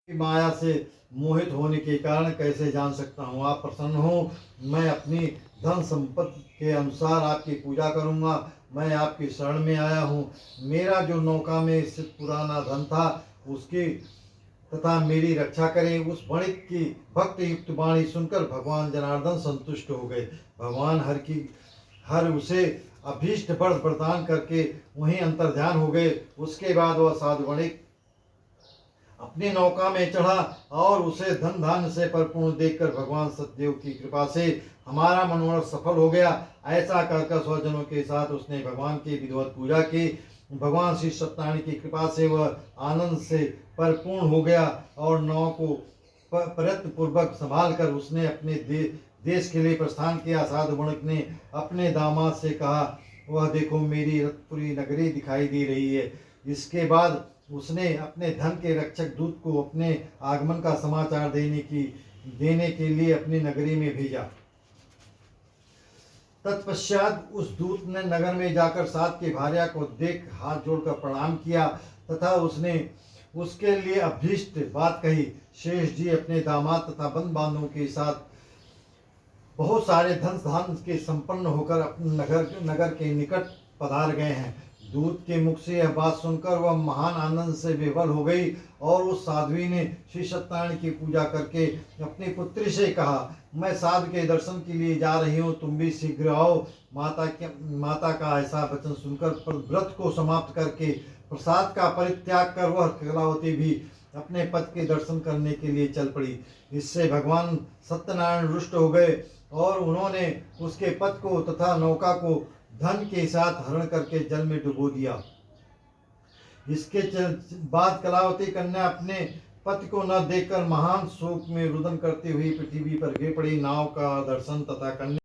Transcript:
माया से मोहित होने के कारण कैसे जान सकता हूँ। आप प्रसन्न हो, मैं अपनी धन संपत्ति के अनुसार आपकी पूजा करूँगा। मैं आपकी शरण में आया हूँ। मेरा जो नौका में स्थित पुराना धन था उसकी तथा मेरी रक्षा करें। उस वणिक की भक्त युक्त वाणी सुनकर भगवान जनार्दन संतुष्ट हो गए। भगवान हर उसे अभीष्ट वर प्रदान करके वहीं अंतर्ध्यान हो गए। उसके बाद वह साधु वणिक अपनी नौका में चढ़ा और उसे धन धान्य से परिपूर्ण देखकर भगवान सतदेव की कृपा से हमारा मनोरथ सफल हो गया। ऐसा कहकर स्वजनों के साथ उसने भगवान की विधिवत पूजा की। भगवान श्री सत्यनारायण की कृपा से वह आनंद से परिपूर्ण हो गया और नाव को प्रयत्न पूर्वक संभाल कर उसने अपने देश के लिए प्रस्थान किया। साधु वणिक ने अपने दामाद से कहा, वह देखो मेरी रत्नपुरी नगरी दिखाई दे रही है। इसके बाद उसने अपने धन के रक्षक दूत को अपने आगमन का समाचार देने के लिए अपनी नगरी में भेजा। तत्पश्चात उस दूत ने नगर में जाकर साथ की भार्या को देख हाथ जोड़कर प्रणाम किया तथा उसने उसके लिए अभीष्ट बात कही। शेष जी अपने दामाद तथा बंधु बांधवों के साथ बहुत सारे धन धान के संपन्न होकर अपने नगर के निकट पधार गए हैं। दूत के मुख से यह बात सुनकर वह महान आनंद से विह्वल हो गई और उस साध्वी ने श्री सत्यनारायण की पूजा करके अपनी पुत्री से कहा, मैं साधु के दर्शन के लिए जा रही हूँ, तुम भी शीघ्र आओ। माता का ऐसा वचन सुनकर व्रत को समाप्त करके प्रसाद का परित्याग कर वह कलावती भी अपने पति के दर्शन करने के लिए चल पड़ी। इससे भगवान सत्यनारायण रुष्ट हो गए और उन्होंने उसके पति को तथा नौका को धन के साथ हरण करके जल में डुबो दिया। इसके बाद कलावती कन्या अपने पति को न देखकर महान शोक में रुदन करती हुई पृथ्वी पर गिर पड़ी। नाव का दर्शन तथा कन्या